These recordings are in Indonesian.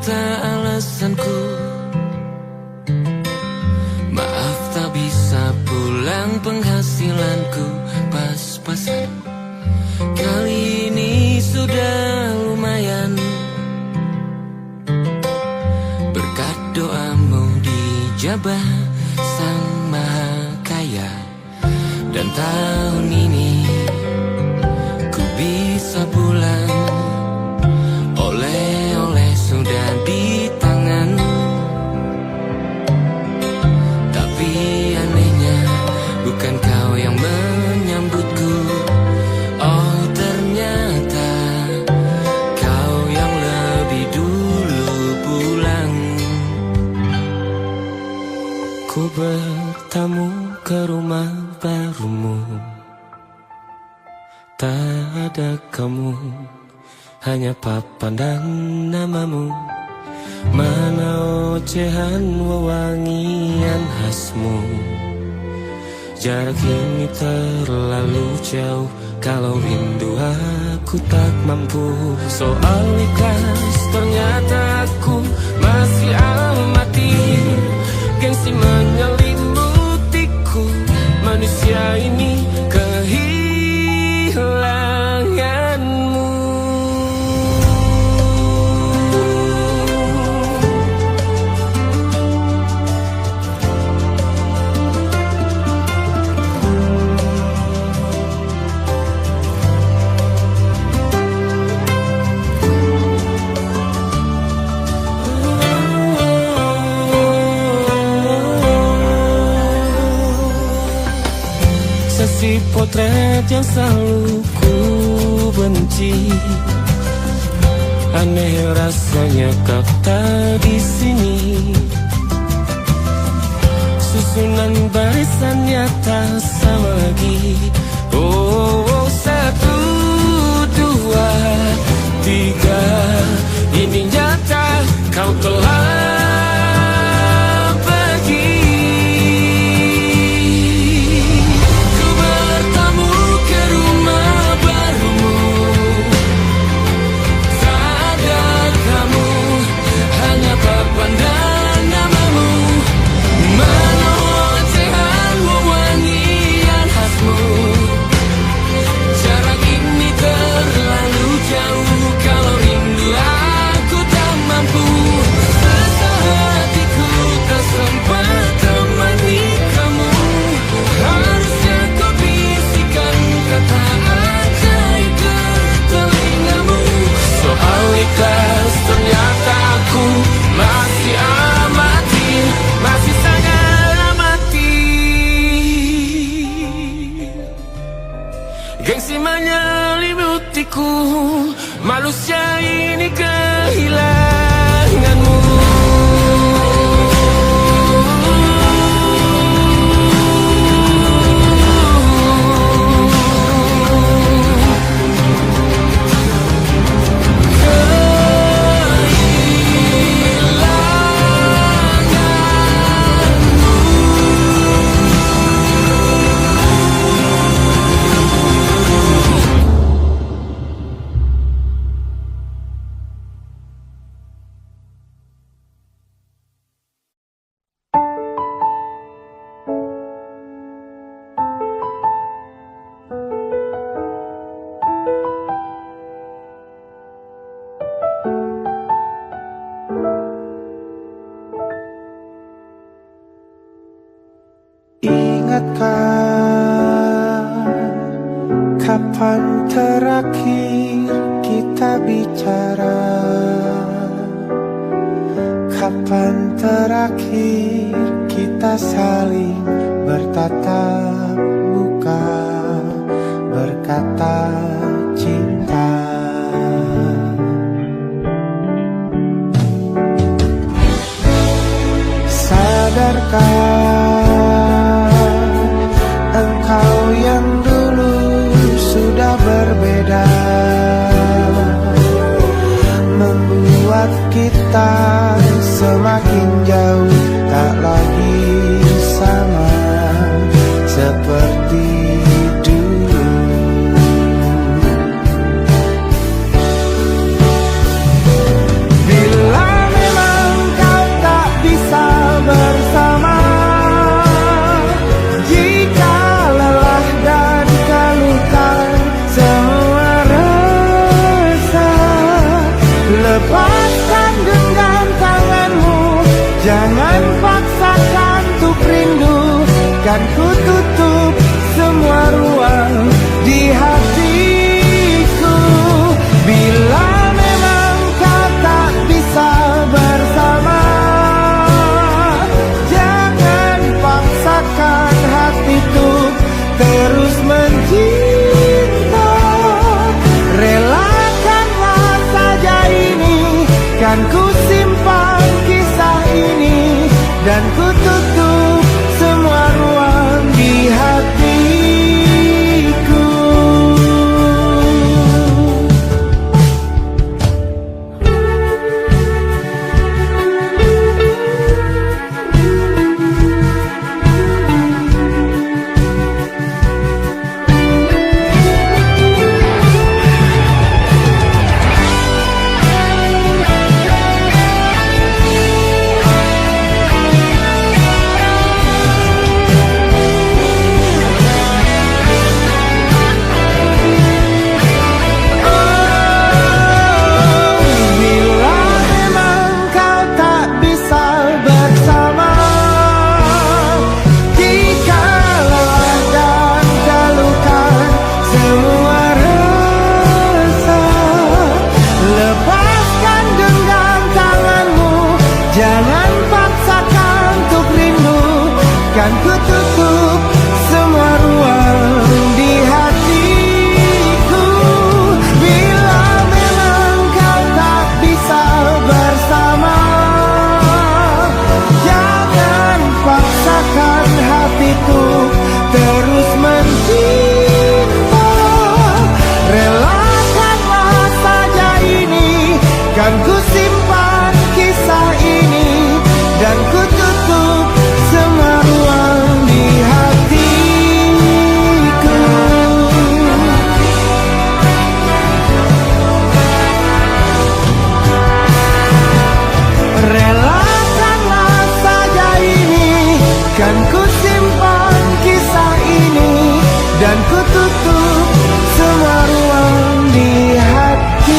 kata alasanku. Maaf tak bisa pulang, penghasilanku pas-pasan. Kali ini sudah lumayan, berkat doamu dijabah Sang Maha Kaya. Dan tahun ini ku bisa pulang, oleh-oleh sudah di tangan. Tapi anehnya bukan kau yang menyambutku. Oh ternyata kau yang lebih dulu pulang. Ku bertamu ke rumah barumu, tak ada kamu, hanya papan dan namamu. Mana ocehan wewangian khasmu. Jarak ini terlalu jauh, kalau rindu aku tak mampu. Soal ikhlas ternyata aku masih amati. Gengsi menyelimutiku, manusia ini kehilanganmu. Sesi potret yang selalu ku benci, aneh rasanya kau tak di sini. Susunan barisannya tak sama lagi. Oh, 1, 2, 3, ini nyata kau telah pergi. Ternyata aku masih amati, masih sangat amati. Gengsi menyelimutiku, manusia ini kehilanganmu. Kapan terakhir kita bicara? Kapan terakhir kita saling bertatap muka, berkata cinta? Sadarkah engkau yang dulu sudah berbeda, membuat kita semakin jauh, tak lagi sama seperti dulu. Bila Lepaskan genggam tanganmu, jangan paksakan untuk rindu. Kan ku tutup semua ruang di hatiku. Bila memang kau tak bisa bersama, jangan paksakan hatiku terus mencinta. Relakanlah saja ini, kan ku simpan kisah ini, dan ku tutup semua ruang di hatiku. Jangan paksakan untuk rindu, kan ku tutup semua ruang di hatiku. Bila memang kau tak bisa bersama, jangan paksakan hatiku terus mencinta. Relakanlah saja ini, kan ku simpan kisah ini, dan ku tutup semua ruang di hatiku. Relakanlah saja ini, kan ku simpan kisah ini, dan ku tutup semua ruang di hatiku.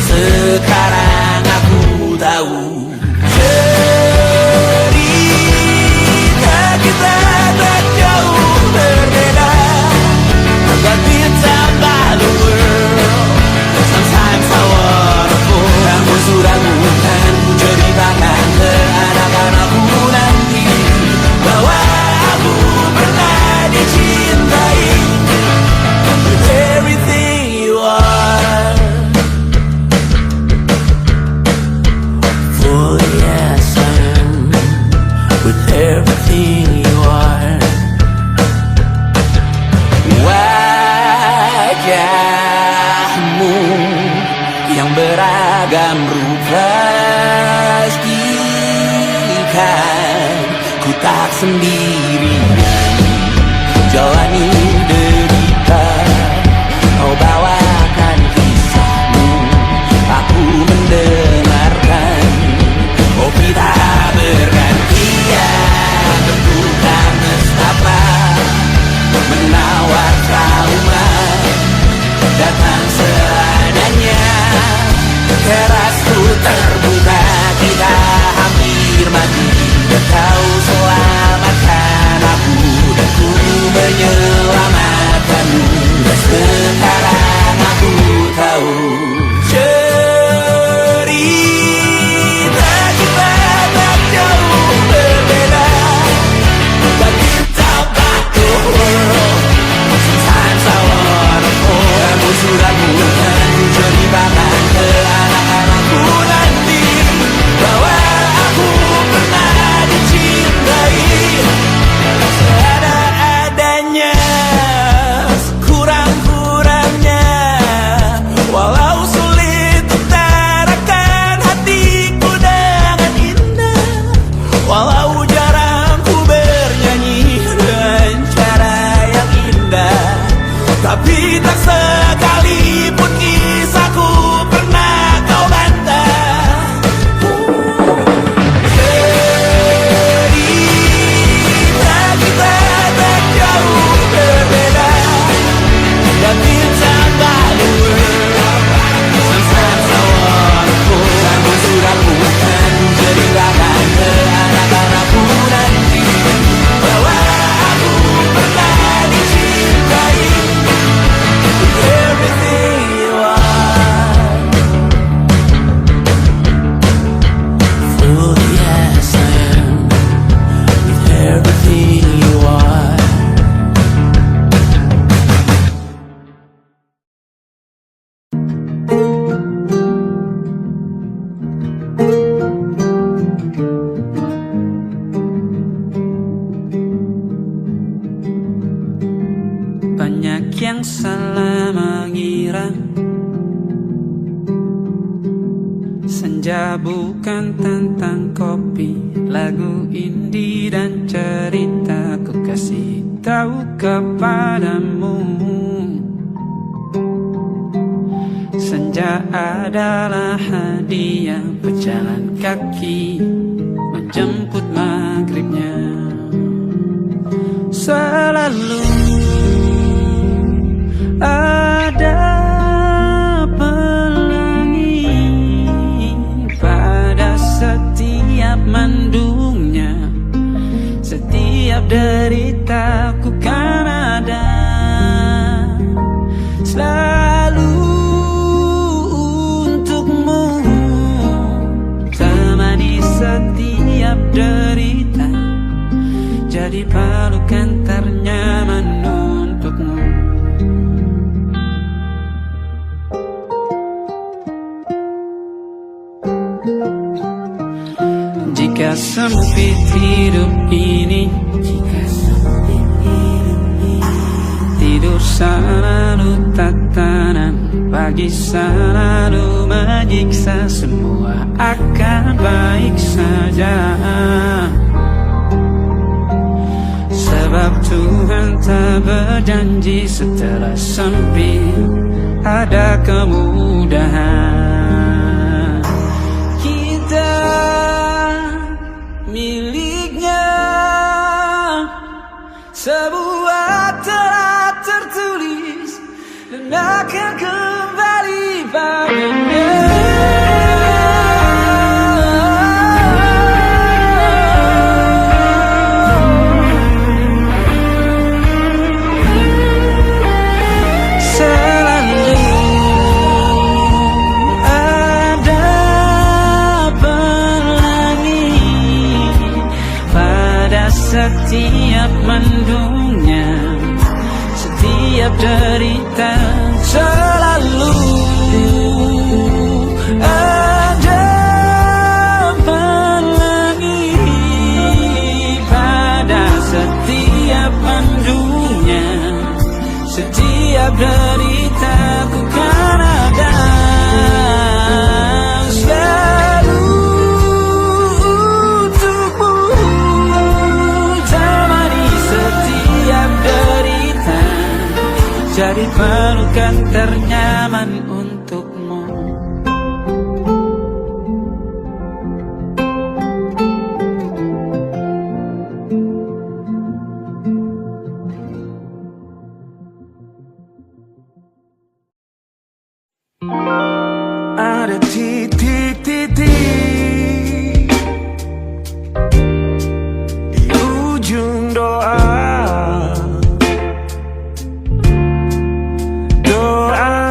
Sekarang aku tahu cerita kita tak jauh berbeda, but it's about the world. Sometimes I wonderful. Kamu sudah bukan ceritakan ke anak-anakku nanti bahwa aku pernah dicintai with everything you are. Oh yes, I am with everything you are. Wajahmu yang beragam rupa pastikan ku tak sendirian jalani derita. Kau bawakan kisahmu, aku mendengarkan. Oh kita bergantian tentukan nestapa, menawar trauma datang seadanya. Terasku terbuka, kita hampir mati, dan kau selamatkan aku. yang salah mengira senja bukan tentang kopi, lagu indie dan cerita ku kasih tahu kepadamu. Senja adalah hadiah pejalan kaki menjemput maghribnya. Selalu ada pelangi pada setiap mendungnya. Setiap derita ku kan ada selalu untukmu, temani setiap derita, jadi pelukan ternyaman untukmu. Jika sempit hidup ini, tidur selalu tatanan, pagi selalu menyiksa, semua akan baik saja. Sebab Tuhan tak berjanji setelah sempit ada kemudahan. Kita miliknya, sebuah telah tertulis dan akan kembali padanya. Setiap mendungnya, setiap derita, selalu ada pelangi pada setiap mendungnya. Setiap derita ku kan ada selalu untukmu, jadi pelukan ternyaman untukmu. Ada titik-titik di ujung doa,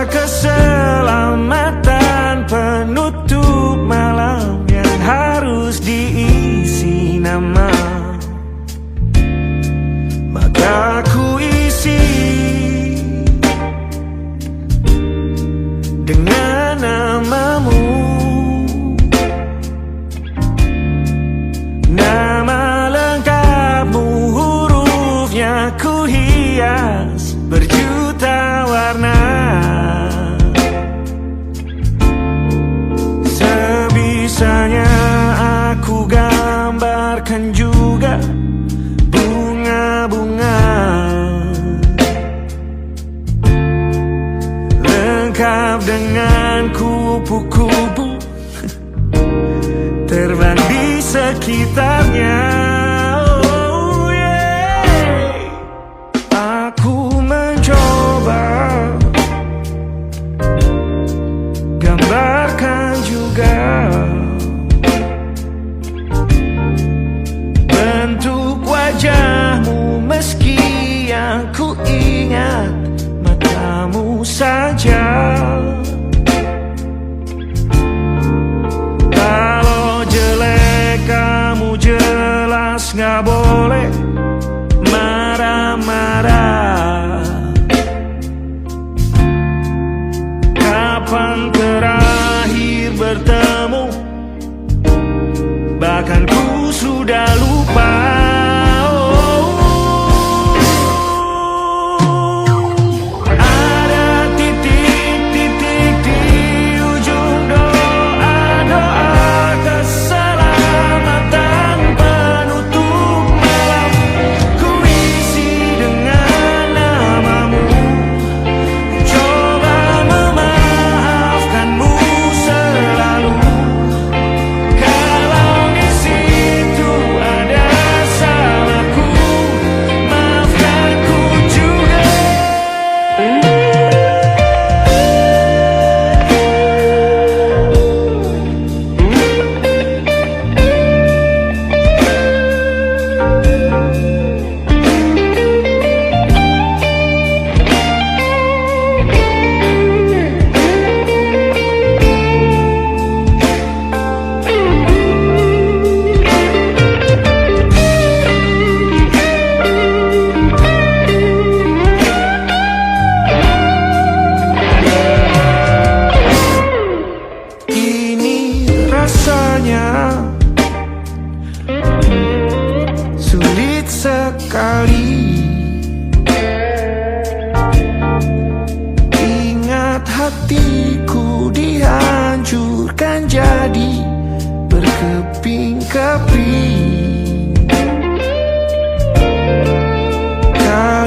keselamatan penutup malam yang harus diisi nama. Maka ku isi dengan namamu, nama lengkapmu, hurufnya ku hias berjuta warna. Sebisanya aku gambarkan juga bunga-bunga, lengkap dengan kupu-kupu terbang di sekitarnya. Oh yeah. Aku mencoba gambarkan juga bentuk wajahmu, meski yang ku ingat matamu saja. Kalau jelek kamu jelas gak boleh marah-marah. Kapan terakhir bertemu, bahkan ku sudah lupa.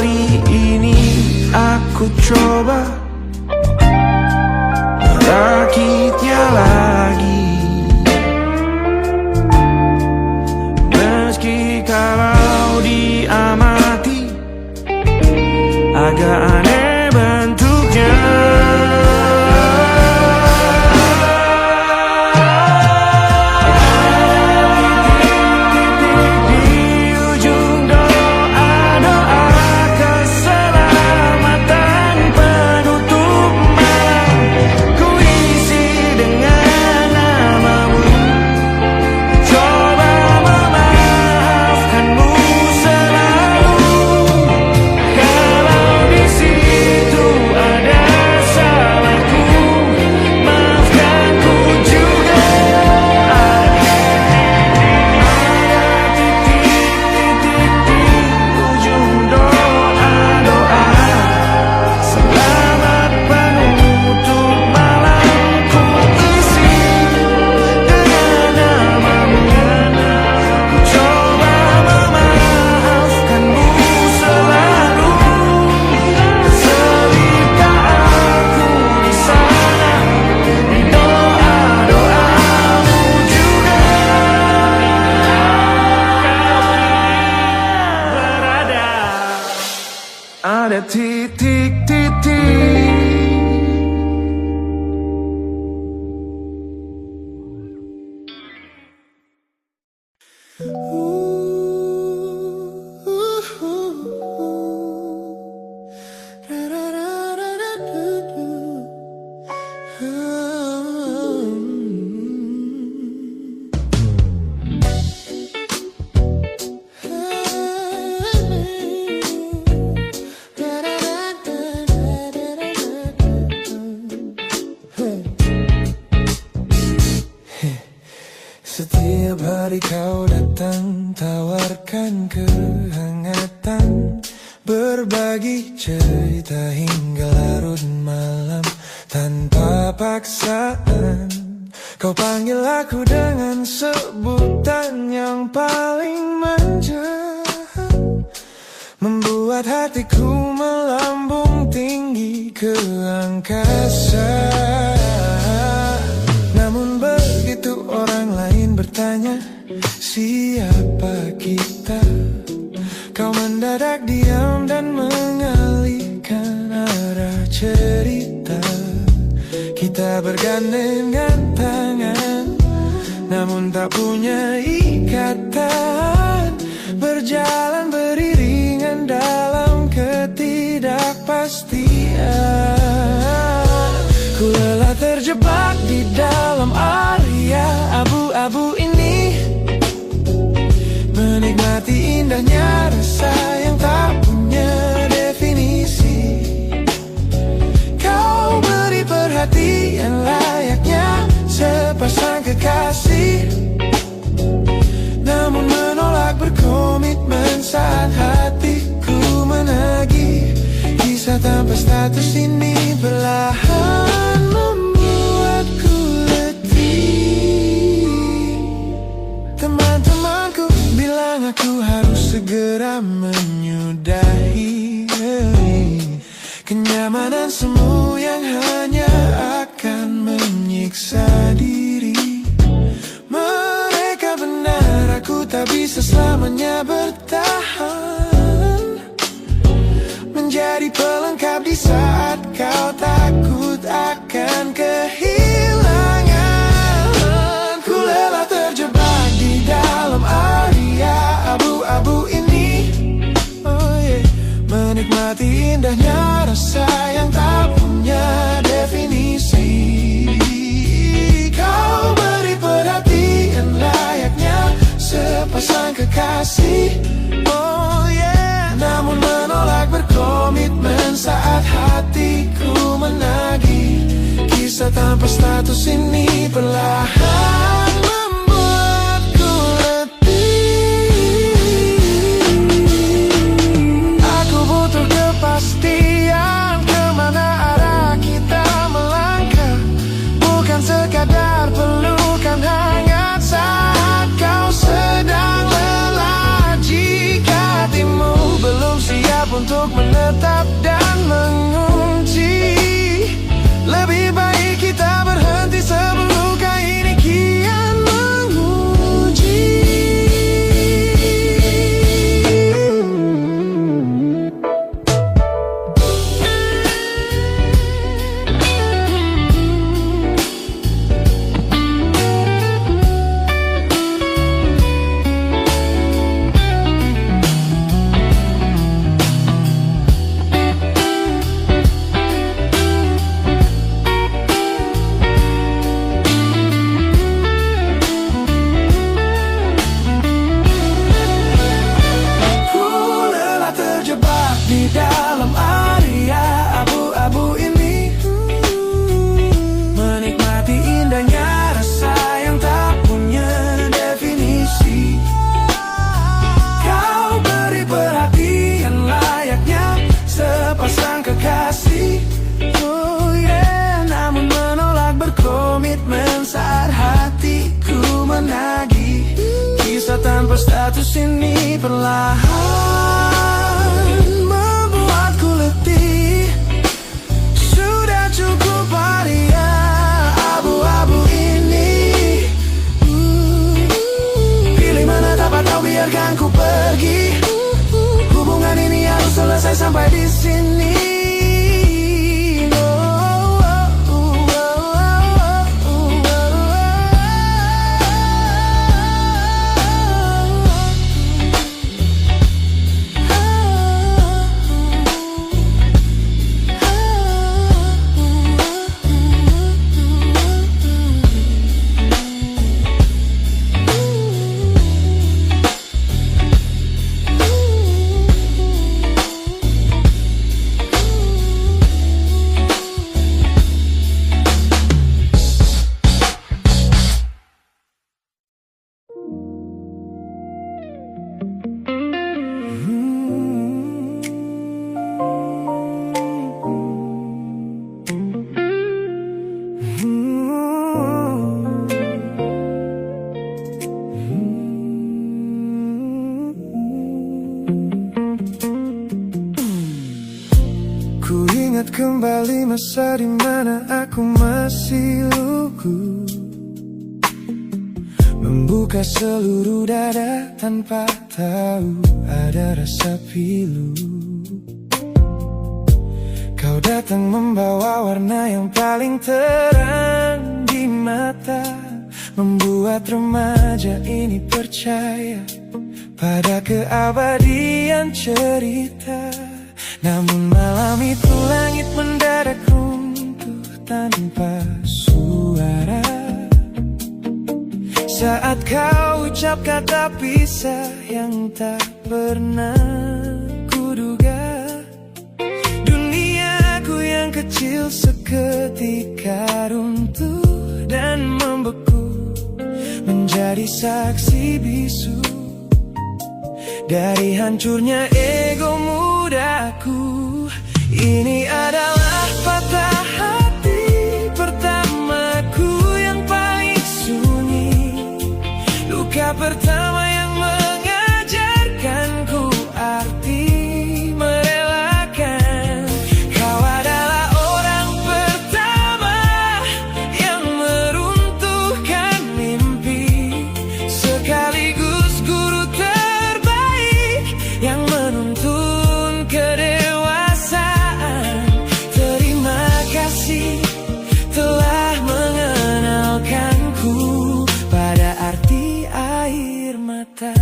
kali ini aku coba merakitnya lagi. Meski kalau diamati agak aneh bentuknya. Ada titik-titik. Setiap hari kau datang, tawarkan kehangatan, berbagi cerita hingga larut malam tanpa paksaan. Kau panggil aku dengan sebutan yang paling manja, membuat hatiku melambung tinggi ke angkasa. Namun begitu orang lain bertanya, siapa kita? Kau mendadak diam dan mengalihkan arah cerita. Kita bergandengan tangan, namun tak punya ikatan, berjalan beriringan dalam ketidakpastian. Ku lelah terjebak di dalam area abu-abu ini, menikmati indahnya rasa yang tak punya definisi. Kau beri perhatian layaknya sepasang kekasih, namun menolak berkomitmen saat hatiku menagih. Kisah tanpa status ini perlahan membuatku letih. Teman-temanku bilang aku harus segera menyudahi kenyamanan semu yang hanya akan menyiksa diri. Mereka benar, aku tak bisa selamanya bertahan, menjadi pelengkap di saat kau takut akan kehilangan. Ku lelah terjebak di dalam area abu-abu ini, menikmati indahnya rasa yang tak punya definisi. Kau beri perhatian layaknya sepasang kekasih, namun menolak berkomitmen saat hatiku menagih. Kisah tanpa status ini perlahan membuatku letih. Aku butuh kepastian kemana arah kita melangkah, bukan sekadar pelukan hangat saat kau sedang lelah. Jika hatimu belum siap untuk untuk menetap dan mengunci. Lebih baik kita berhenti sebelum luka ini kian menguji. Di dalam area abu-abu ini, menikmati indahnya rasa yang tak punya definisi. Kau beri perhatian layaknya sepasang kekasih. Oh yeah, namun menolak berkomitmen saat hatiku menagih. Kisah tanpa status ini perlahan cukup area abu-abu ini. Pilih mana dapat kau biarkan ku pergi. Hubungan ini harus selesai sampai di sini. Ku ingat kembali masa di mana aku masih lugu, membuka seluruh dada tanpa tahu ada rasa pilu. Kau datang membawa warna yang paling terang di mata, membuat remaja ini percaya pada keabadian cerita. Namun malam itu langit mendadak runtuh tanpa suara saat kau ucap kata pisah yang tak pernah kuduga. Duniaku yang kecil seketika runtuh dan membeku, menjadi saksi bisu dari hancurnya ego mudaku. Ini adalah patah hati pertamaku yang paling sunyi, luka pertama yang mengajarkanku arti merelakan. Kau adalah orang pertama yang meruntuhkan mimpi, sekaligus guru terbaik yang menuntun kedewasaan. Terima kasih telah mengenalkanku pada arti air mata.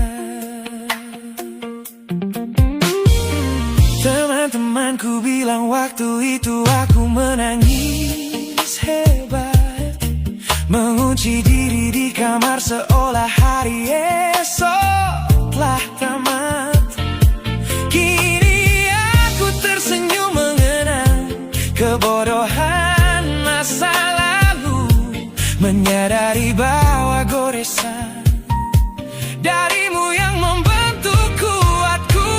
Teman-temanku bilang waktu itu aku menangis hebat, mengunci diri di kamar seolah hari esok telah tamat. Kini aku tersenyum mengenang kebodohan masa lalu, menyadari bahwa goresan darimu yang membentuk kuatku.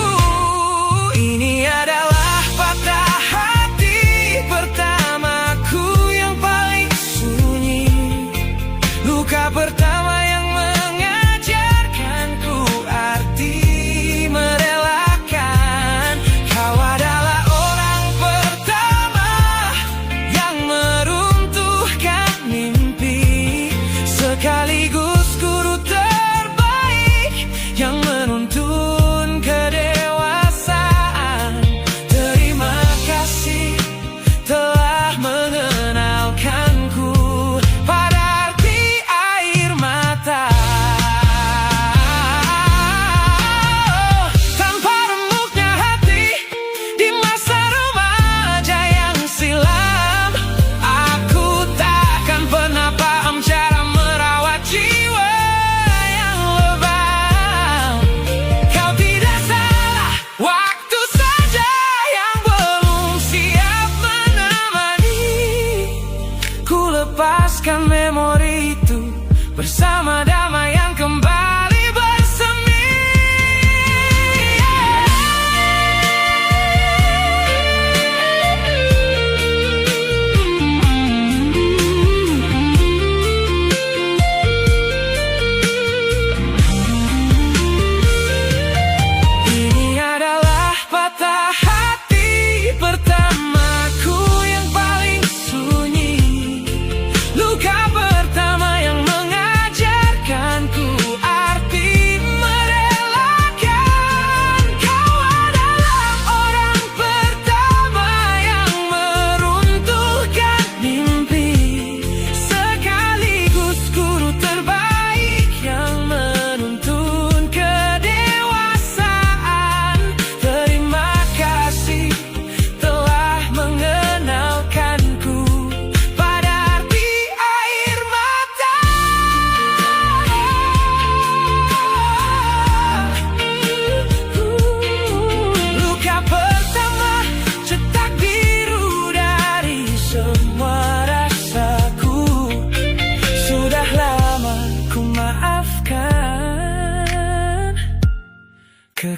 Ini adalah patah hati pertamaku yang paling sunyi, luka pertama yang mengajarkanku arti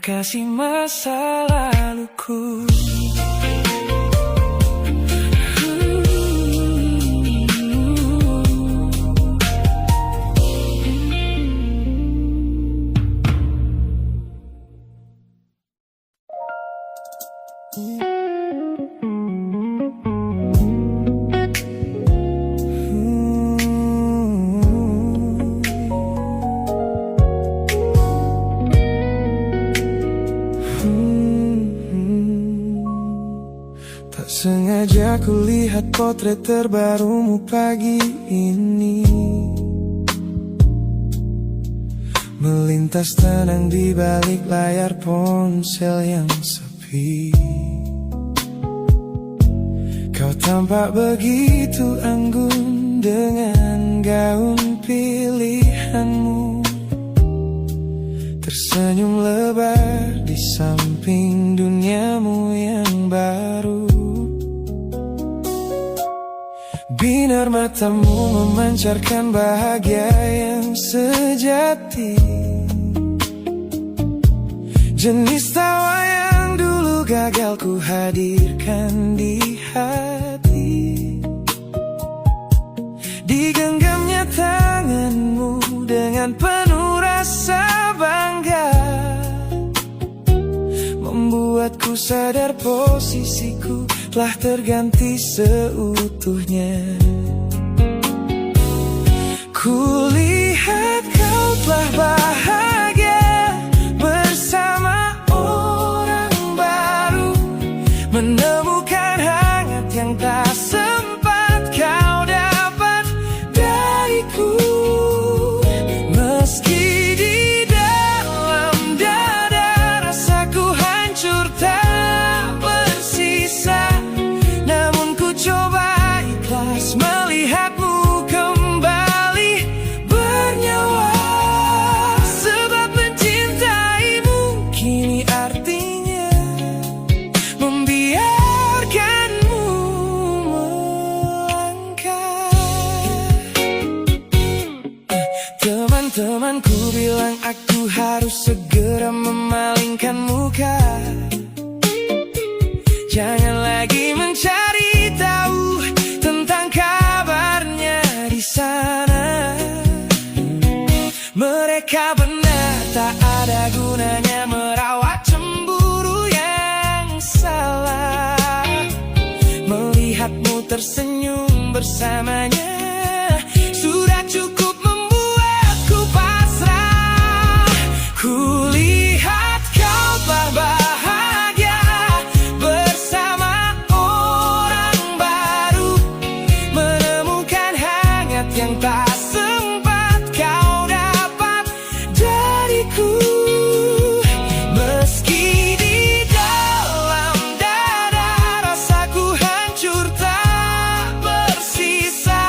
kasih masa laluku. Tak sengaja kulihat potret terbarumu pagi ini, melintas tenang di balik layar ponsel yang sepi. Kau tampak begitu anggun dengan gaun pilihanmu, tersenyum lebar di samping duniamu yang baru. Binar matamu memancarkan bahagia yang sejati, jenis tawa yang dulu gagal ku hadirkan di hati. Digenggamnya tanganmu dengan penuh rasa bangga, membuatku sadar posisiku telah terganti seutuhnya. Kulihat kau telah bahagia bersama orang baru, menemukan hangat yang tak sempat kau dapat dariku. Meski di dalam dada rasaku hancur tak bersisa, namun ku coba ikhlas melihatmu kembali bernyawa. Sebab mencintaimu kini artinya membiarkanmu melangkah. Teman-temanku bilang aku harus segera memalingkan muka, jangan lagi mencari tahu tentang kabarnya di sana. Mereka benar, tak ada gunanya merawat cemburu yang salah. Melihatmu tersenyum bersamanya sudah cukup membuatku pasrah. Kulihat kau telah bahagia bersama orang baru, menemukan hangat yang tak sempat kau dapat dariku. Meski di dalam dada rasaku hancur tak bersisa,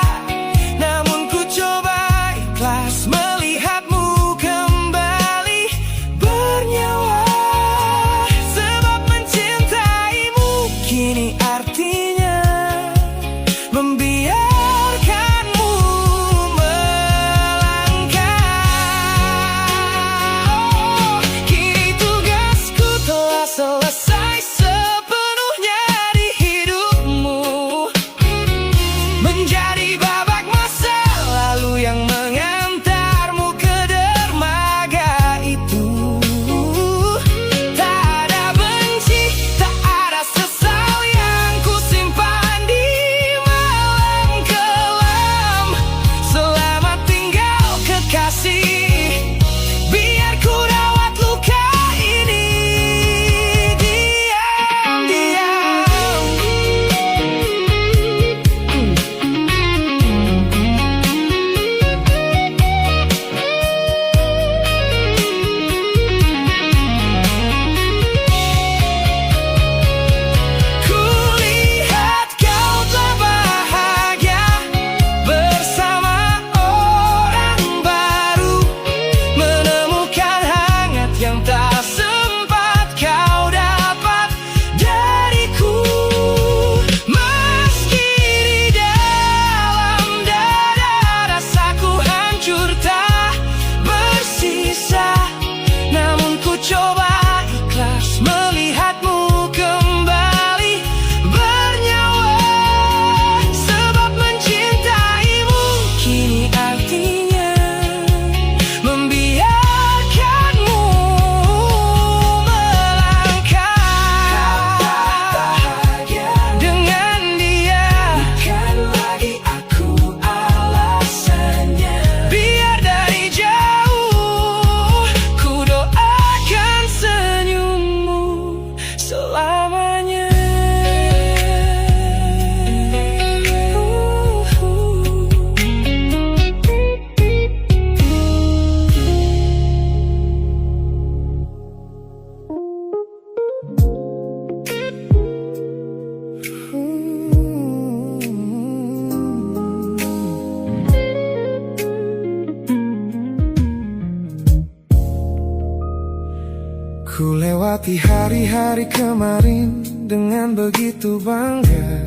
melewati hari-hari kemarin dengan begitu bangga,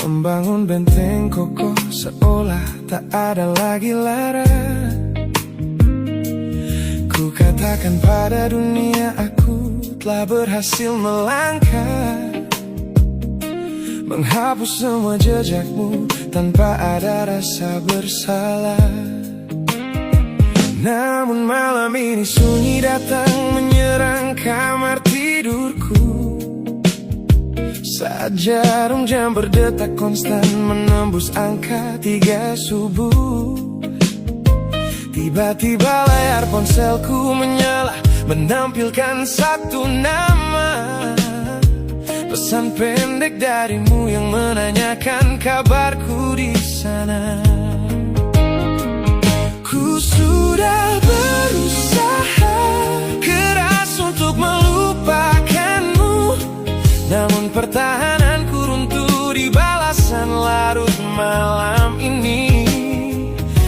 membangun benteng kokoh seolah tak ada lagi lara. Ku katakan pada dunia aku telah berhasil melangkah, menghapus semua jejakmu tanpa ada rasa bersalah. Namun malam ini sunyi datang menyerang kamar tidurku, saat jarum jam berdetak konstan menembus angka 3 subuh. Tiba-tiba layar ponselku menyala, menampilkan satu nama, pesan pendek darimu yang menanyakan kabarku di sana. Ku sudah berusaha keras untuk melupakanmu, namun pertahananku runtuh di balasan larut malam ini.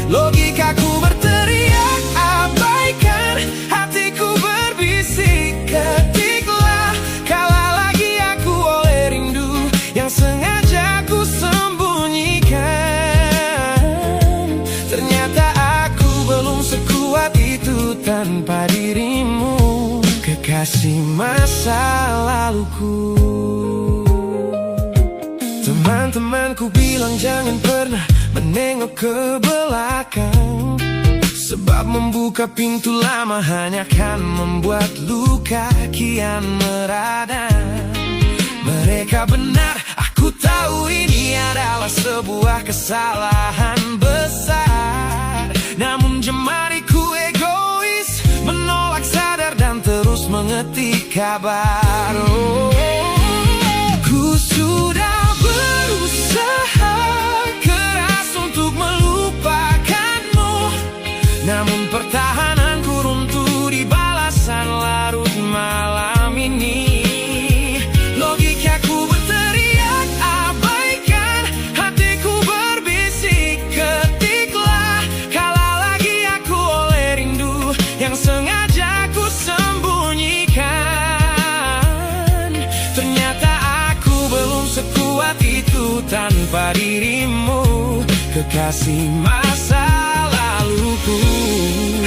Logikaku berteriak abaikan, hatiku berbisik ketiklah, kalah lagi aku oleh rindu yang sengaja ku sembunyikan. Ternyata aku belum sekuat itu tanpa dirimu, kekasih masa laluku. Teman-temanku bilang jangan pernah menengok ke belakang, sebab membuka pintu lama hanya akan membuat luka kian meradang. Mereka benar, aku tahu ini adalah sebuah kesalahan besar, namun jemariku egois menolak sadar dan terus mengetik kabar. Ku sudah berusaha keras untuk melupakanmu, namun pertahananku runtuh di balasan larut malam ini. Logikaku berteriak abaikan, hatiku berbisik ketiklah, kalah lagi aku oleh rindu yang sengaja ku sembunyikan. Ternyata aku belum sekuat itu tanpa dirimu, kekasih masa laluku.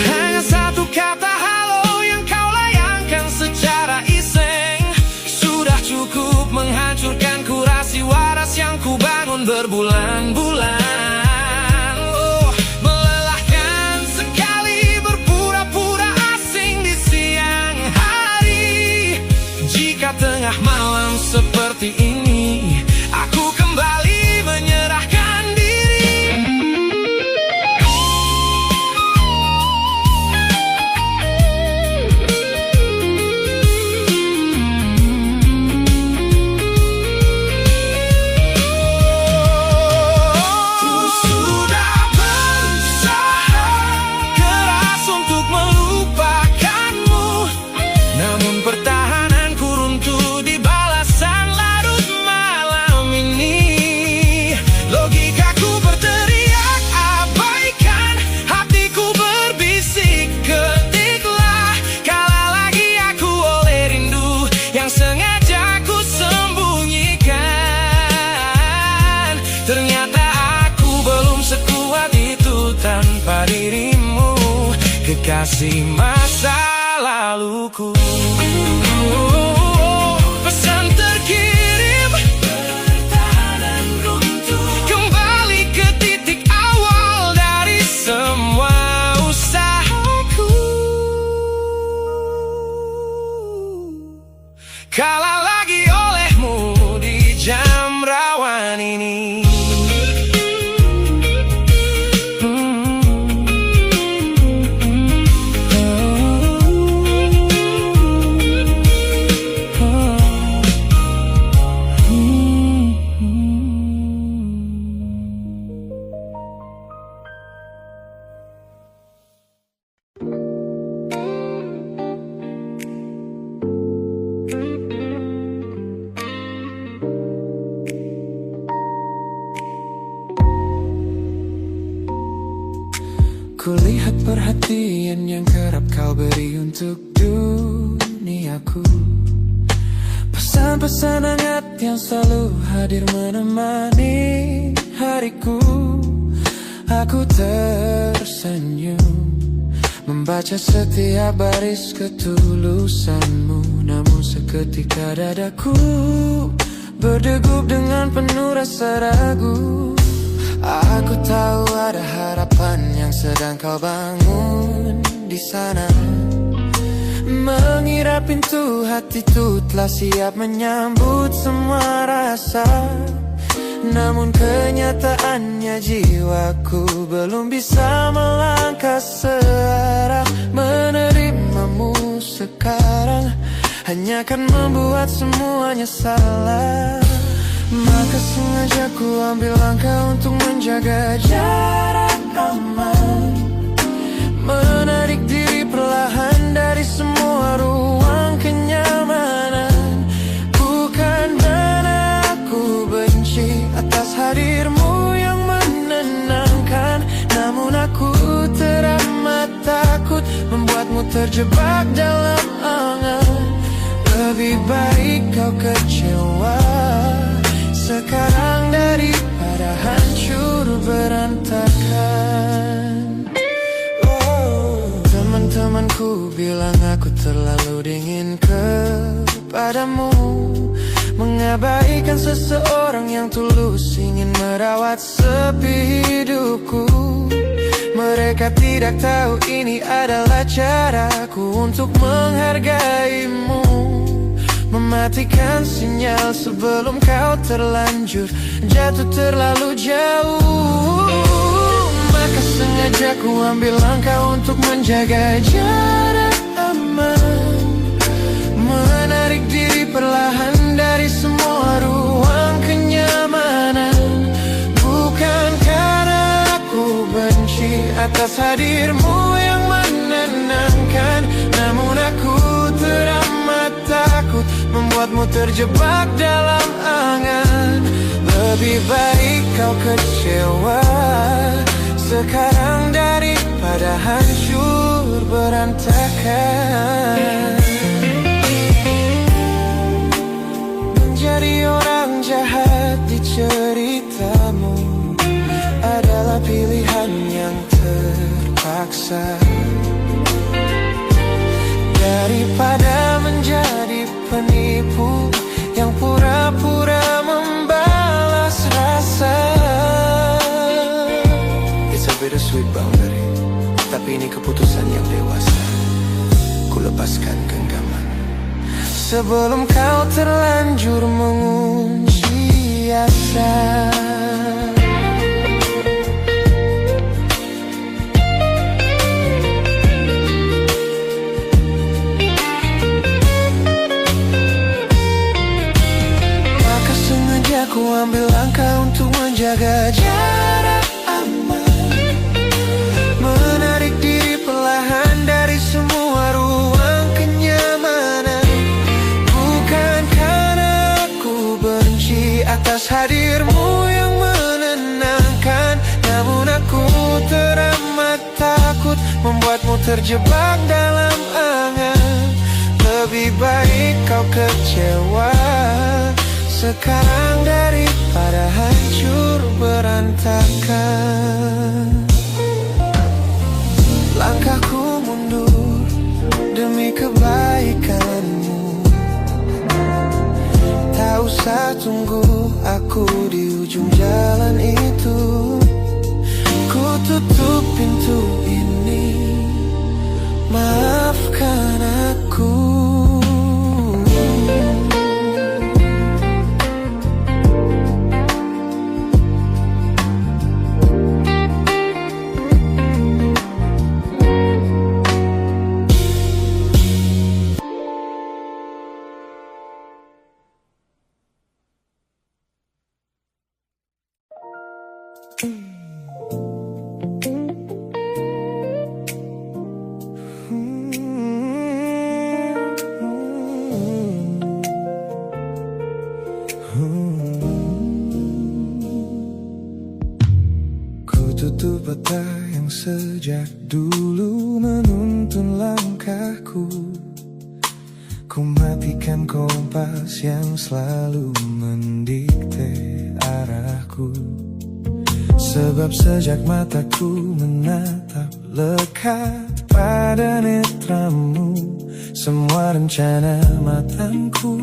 Hanya satu kata halo yang kau layangkan secara iseng sudah cukup menghancurkan kurasi waras yang ku bangun berbulan-bulan. Melelahkan sekali berpura-pura asing di siang hari. Jika tengah malam seperti ini aku kembali menyerahkan diri. Ku sudah berusaha keras untuk melupakanmu, namun pertahananku runtuh di balasan larut malam ini. Logikaku berteriak abaikan, hatiku berbisik ketiklah, kalah lagi aku oleh rindu yang sengaja ku sembunyikan. Ternyata aku belum sekuat itu tanpa dirimu, kekasih masa laluku. Pesan terkirim, pertahanan runtuh, kembali ke titik awal dari semua usahaku. Kalah lagi olehmu di jam rawan ini. Kulihat perhatian yang kerap kau beri untuk dulu. duniaku. Pesan-pesan hangat yang selalu hadir menemani hariku. Aku tersenyum membaca setiap baris ketulusanmu. Namun seketika dadaku berdegup dengan penuh rasa ragu. Aku tahu ada harapan yang sedang kau bangun di sana. Mengira pintu hatiku telah siap menyambut semua rasa. Namun kenyataannya jiwaku belum bisa melangkah searah. Menerimamu sekarang hanya akan membuat semuanya salah. Maka sengaja ku ambil langkah untuk menjaga jarak aman. Menarik diri perlahan dari semua ruang kenyamanan. Bukan karena aku benci atas hadirmu yang menenangkan, namun aku teramat takut membuatmu terjebak dalam angan. Lebih baik kau kecewa sekarang daripada hancur berantakan. Teman-temanku bilang aku terlalu dingin kepadamu, mengabaikan seseorang yang tulus ingin merawat sepi hidupku. Mereka tidak tahu ini adalah caraku untuk menghargaimu. Mematikan sinyal sebelum kau terlanjur jatuh terlalu jauh. Maka sengaja ku ambil langkah untuk menjaga jarak aman. Menarik diri perlahan dari semua ruang kenyamanan. Bukan karena aku benci atas hadirmu yang menenangkan, namun aku teramat takut membuatmu terjebak dalam angan. Lebih baik kau kecewa sekarang daripada hancur berantakan. Menjadi orang jahat di ceritamu adalah pilihan yang terpaksa, daripada menjadi penipu yang pura-pura membalas rasa. It's a bittersweet boundary, tapi ini keputusan yang dewasa. Ku lepaskan genggaman sebelum kau terlanjur mengunci asa. Ku ambil langkah untuk menjaga jarak aman. Menarik diri perlahan dari semua ruang kenyamanan. Bukan karena aku benci atas hadirmu yang menenangkan, namun aku teramat takut membuatmu terjebak dalam angan. Lebih baik kau kecewa sekarang daripada hancur berantakan. Langkahku mundur demi kebaikanmu. Tak usah tunggu aku di ujung jalan itu. Ku tutup pintu ini, maafkan aku. Tutup mata yang sejak dulu menuntun langkahku. Ku matikan kompas yang selalu mendikte arahku. Sebab sejak mataku menatap lekat pada netramu, semua rencana matangku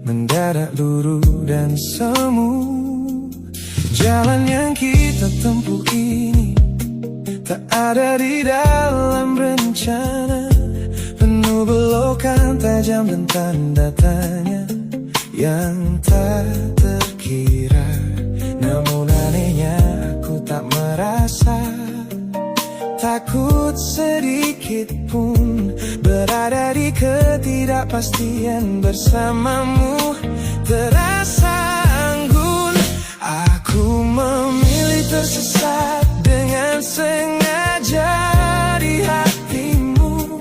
mendadak luruh dan semu. Jalan yang kita tempuh ini tak ada di dalam rencana, penuh belokan tajam dan tanda tanya yang tak terkira. Namun anehnya aku tak merasa takut sedikit pun berada di ketidakpastian bersamamu. Terasa anggun, aku memilih tersesat dengan sengaja di hatimu,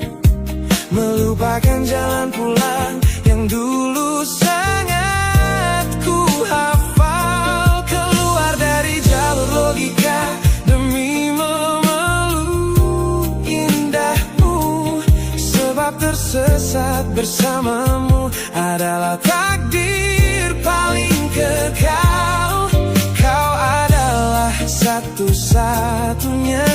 melupakan jalan pulang yang dulu sangat ku hafal, keluar dari jalur logika demi memeluk indahmu. Sebab tersesat bersamamu adalah takdir paling kekal. Kau adalah satu-satunya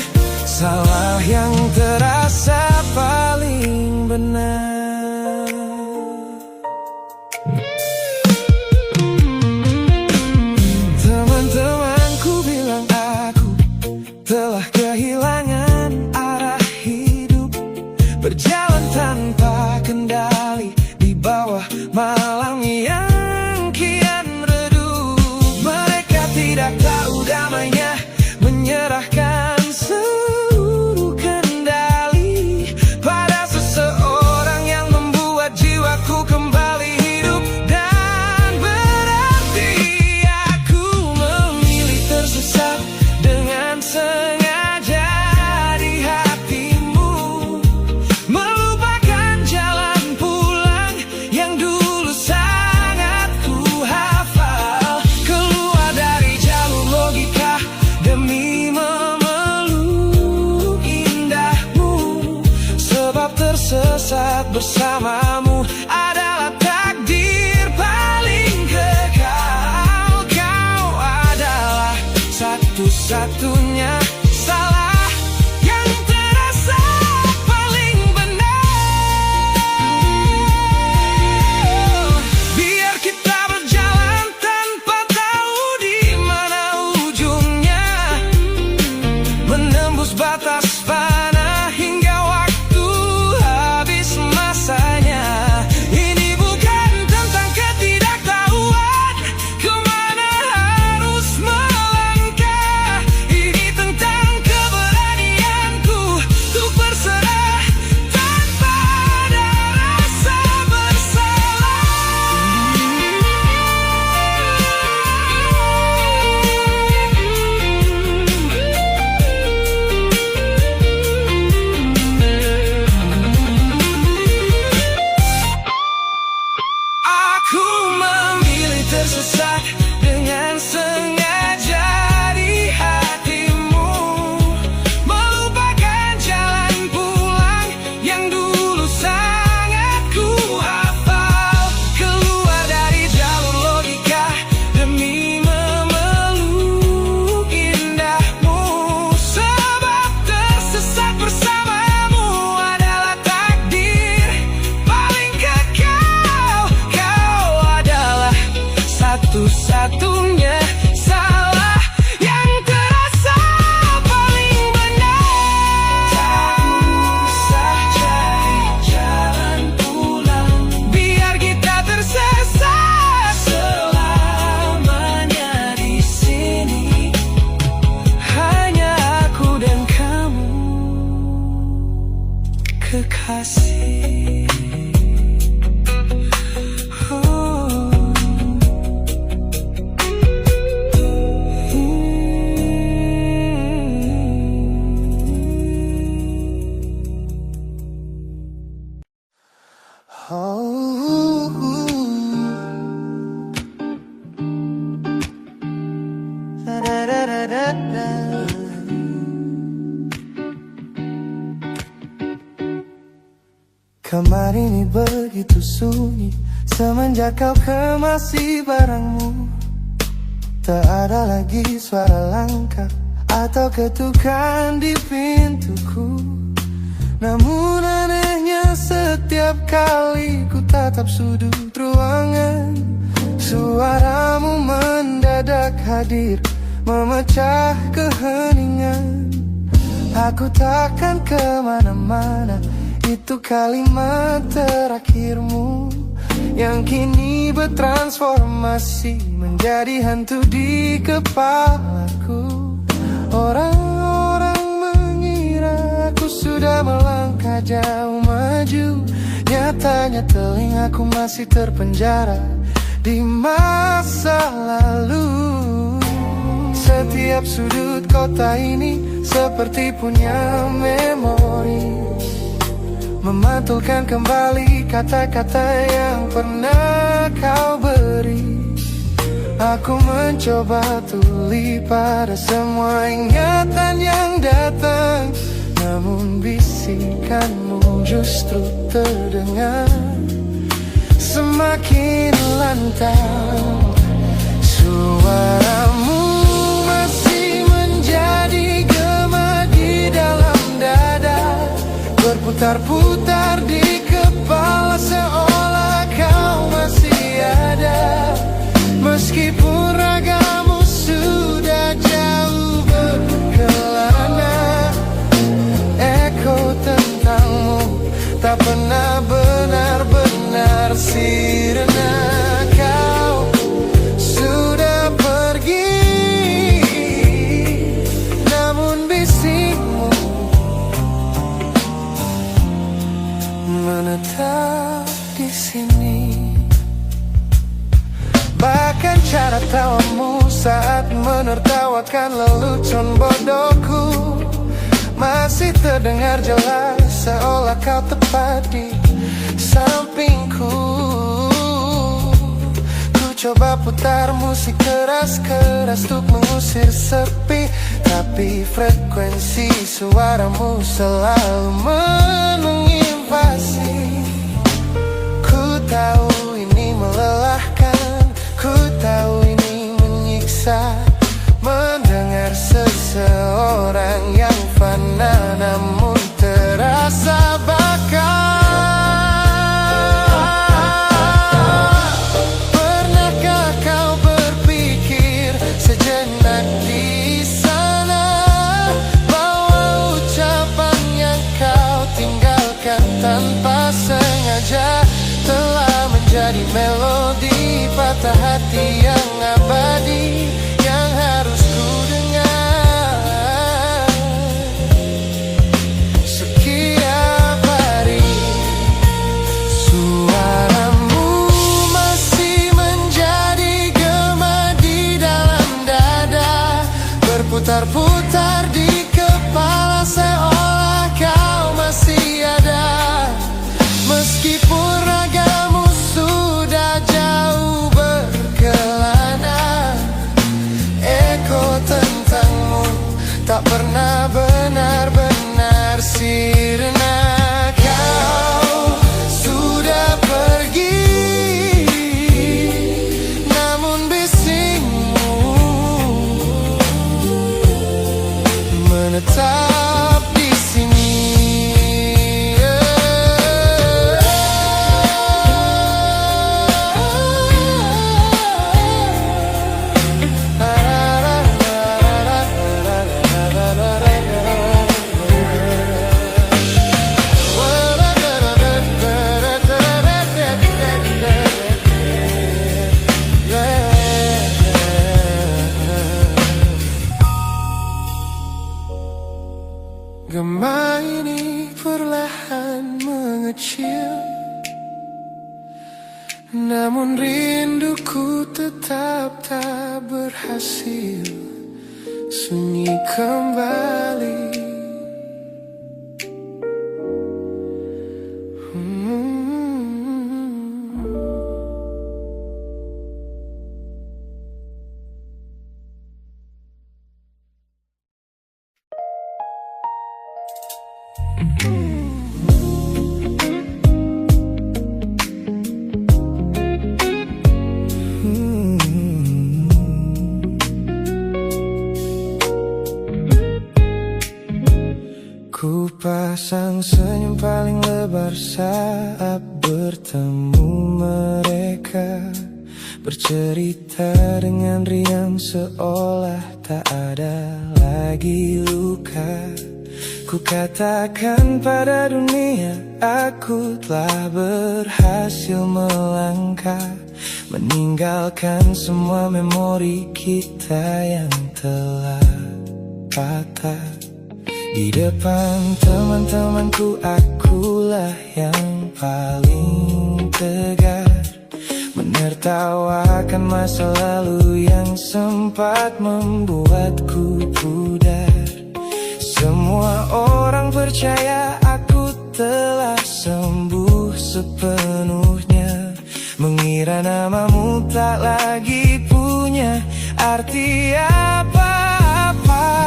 salah yang terasa paling benar. Teman-temanku bilang aku telah kehilangan arah hidup, berjalan tanpa kendali di bawah malam yang kian redup. Mereka tidak tahu damainya menyerahkan seluruh kendali pada seseorang yang membuat jiwaku kembali hidup dan berarti. Aku memilih tersesat dengan sengaja di hatimu, melupakan jalan pulang yang dulu sangat ku hafal, keluar dari jalur logika demi memeluk indahmu. Sebab tersesat bersamamu adalah takdir paling kekal. Kau adalah satu-satunya salah yang terasa paling benar. Biar kita berjalan tanpa tahu di mana ujungnya, menembus batas fana hingga waktu habis masanya. Ini bukan tentang ketidaktahuan kemana harus melangkah, ini tentang keberanianku untuk berserah tanpa ada rasa Aku memilih tersesat dengan sengaja di hatimu, melupakan jalan pulang yang dulu sangat ku hafal, keluar dari jalur logika demi memeluk indahmu. Sebab tersesat bersamamu adalah takdir paling kekal. Kau adalah satu-satunya Kamar ini begitu sunyi semenjak kau kemasi barangmu. Tak ada lagi suara langkah atau ketukan di pintuku. Namun anehnya setiap kali ku tatap sudut ruangan, suaramu mendadak hadir memecah keheningan. Aku takkan kemana-mana, itu kalimat terakhirmu yang kini bertransformasi menjadi hantu di kepalaku. Orang-orang mengira aku sudah melangkah jauh maju, nyatanya telingaku masih terpenjara di masa lalu. Setiap sudut kota ini seperti punya memori, memantulkan kembali kata-kata yang pernah kau beri. Aku mencoba tuli pada semua ingatan yang datang, namun bisikanmu justru terdengar semakin lantang. Suaramu masih menjadi gema di dalam dada, berputar-putar di kepala seolah kau masih ada. Meskipun ragamu sudah jauh berkelana, eko tentangmu tak pernah benar-benar sirna. Kau sudah pergi, namun bisikmu menetap di sini. Bahkan cara tawamu saat menertawakan lelucon bodohku masih terdengar jelas, seolah kau tepat di sampingku. Ku coba putar musik keras-keras untuk mengusir sepi, tapi frekuensi suaramu selalu menginvasi. Ku tahu ini melelahkan, ku tahu ini menyiksa, mendengar seseorang yang fana namun terasa bakal. Pernahkah kau berpikir sejenak di sana bahwa ucapan yang kau tinggalkan tanpa sengaja telah menjadi melodi patah hati yang abadi yang harus ku dengar setiap hari. Suaramu masih menjadi gema di dalam dada, berputar-putar di kepala seolah kau masih ada. Meskipun ragamu sudah jauh berkelana, eko tentangmu tak pernah benar-benar sirna. Kau sudah pergi, namun bisikmu menetap di sini. Gema ini perlahan mengecil, namun rinduku tetap tak berhasil sunyi kembali. Sepasang senyum paling lebar saat bertemu mereka, bercerita dengan riang seolah tak ada lagi luka. Ku katakan pada dunia aku telah berhasil melangkah, meninggalkan semua memori kita yang telah patah. Di depan teman-temanku akulah yang paling tegar, menertawakan masa lalu yang sempat membuatku pudar. Semua orang percaya aku telah sembuh sepenuhnya, mengira namamu tak lagi punya arti apa-apa.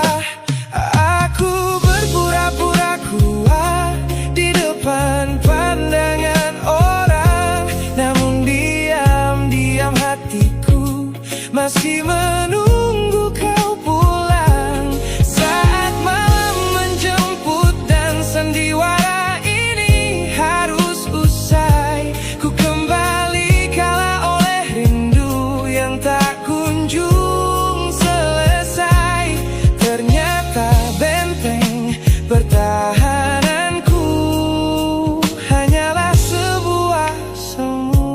Aku berpura-pura kuat di depan pandangan orang, namun diam-diam hatiku masih menunggu kau pulang. Saat malam menjemput dan sandiwara ini harus usai, ku kembali kalah oleh rindu yang tak kunjung selesai. Ternyata benteng pertahananku hanyalah sebuah semu.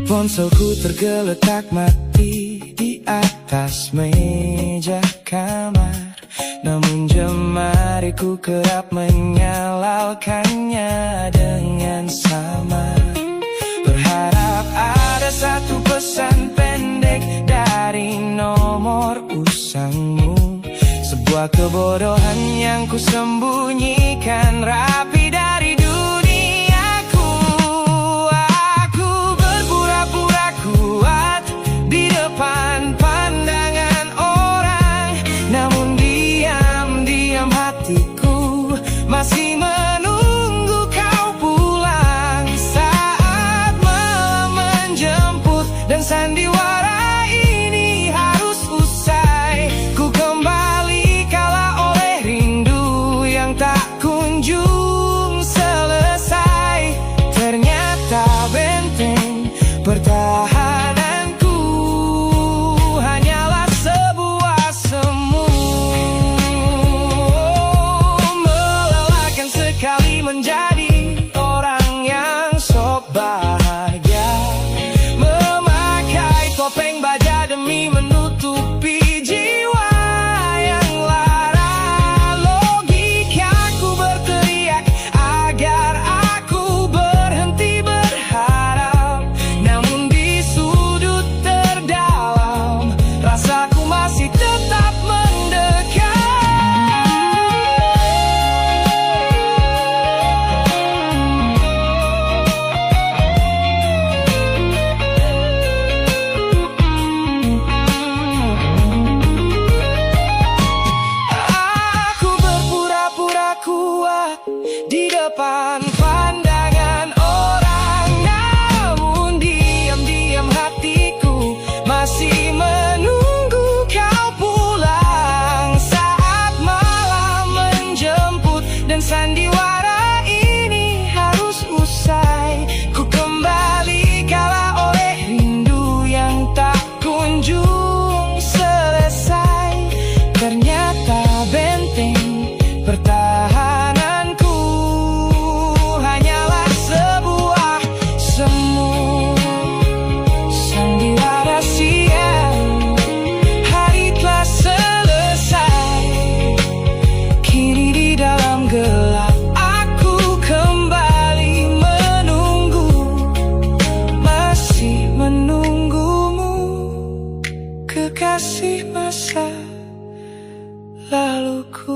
Ponselku tergeletak mati di atas meja kamar, namun jemariku kerap menyalakannya dengan samar. Berharap ada satu pesan pendek dari nomor usangmu, sebuah kebodohan yang ku sembunyikan rapi dari duniaku. Aku berpura-pura kuat di depan pandangan orang, namun diam-diam hatiku masih menunggu kau pulang. Saat malam menjemput dan sandiwara ini harus usai, ku kembali kalah oleh rindu yang tak kunjung selesai. Ternyata benteng pertahananku hanyalah sebuah semu. Melelahkan sekali menjadi orang yang sok bahagia, memakai topeng baja demi menutupi jiwa yang lara. Logikaku berteriak agar aku berhenti berharap, namun di sudut terdalam rasaku masih tetap mendekat. Aku berpura-pura kuat di depan pandangan orang, namun diam-diam hatiku masih menunggu kau pulang. Saat malam menjemput dan sandiwara ini harus usai, ku kembali kalah oleh rindu yang tak kunjung selesai. Ternyata benteng pertahananku hanyalah sebuah semu. Sandiwara siang, hari telah selesai. Kini di dalam gelap aku kembali menunggu, masih menunggumu, kekasih masa laluku.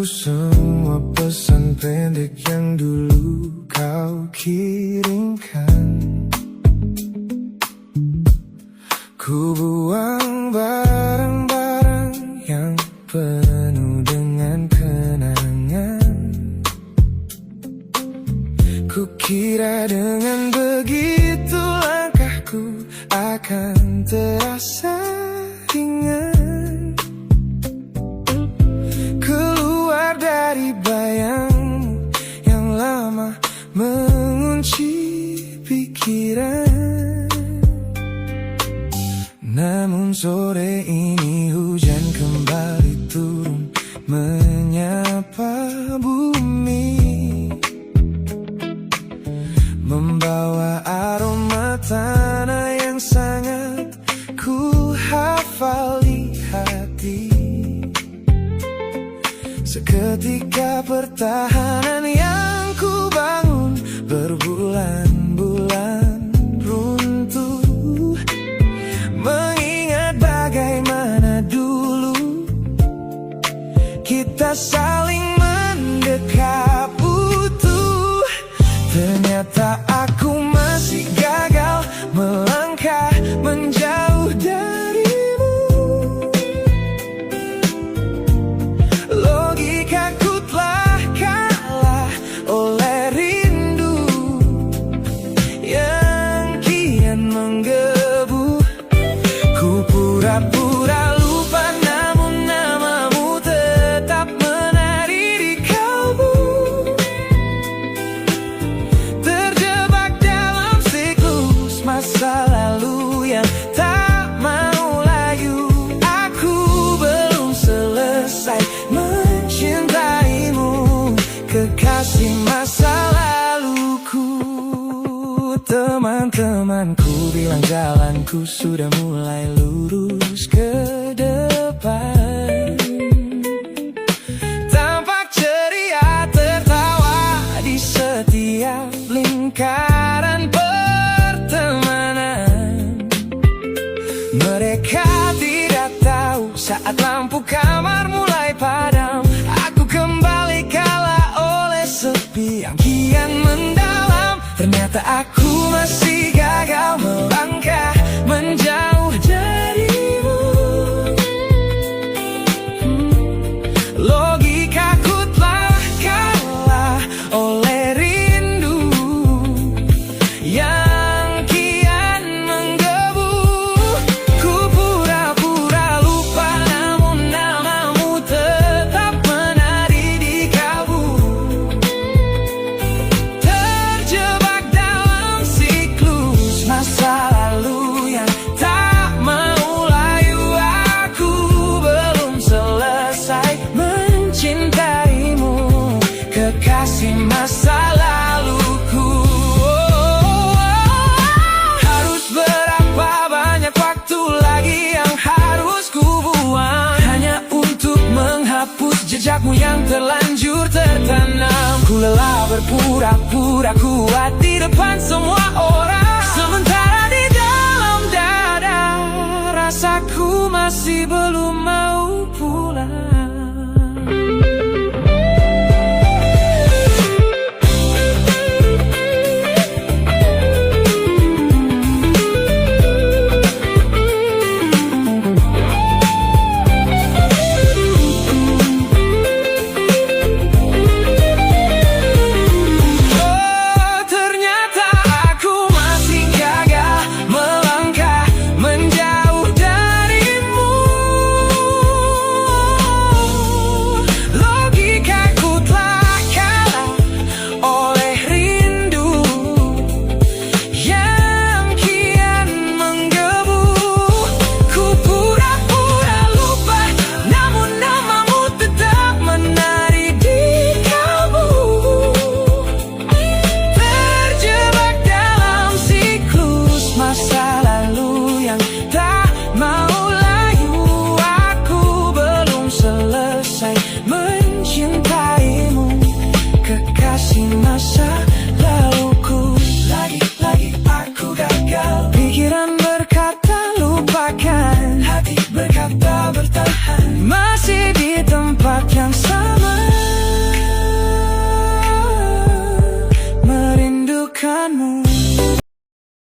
semua pesan pendek yang dulu kau kirimkan. Ku buang barang-barang yang penuh dengan kenangan. Ku kira dengan begitu langkahku akan terasa ringan. Keluar dari bayangmu yang lama mengunci pikiran. Namun sore ini hujan kembali turun menyapa bumi, membawa aroma tanah yang sangat ku hafal di hati. Seketika pertahanan yang ku bangun berbulan-bulan runtuh. Mengingat bagaimana dulu kita saling mendekap utuh. Ternyata aku masih gagal melangkah menjauh darimu. Logikaku telah kalah oleh rindu yang kian menggebu. Ku pura-pura lupa namun namamu tetap menari di kalbu. Terjebak dalam siklus masa lalu yang tak mau layu. Aku belum selesai mencintaimu, kekasih masa laluku. Teman-temanku bilang jalanku sudah mulai lurus ke depan. Tampak ceria tertawa di setiap lingkaran pertemanan. Mereka tidak tahu saat lampu kamar mulai padam, aku kembali kalah oleh sepi yang kian mendalam. Ternyata aku masih gagal melangkah menjauh darimu. Logikaku telah kalah oleh rindu yang kian menggebu. Ku pura-pura lupa namun namamu tetap menari di kalbu. Terjebak dalam siklus masa lalu yang tak mau layu. Aku belum selesai mencintaimu, kekasih masa laluku. Harus berapa banyak waktu lagi yang harus ku buang hanya untuk menghapus jejakmu yang terlanjur tertanam. Ku lelah berpura-pura kuat di depan semua orang, sementara di dalam dada rasaku masih belum mau pulang.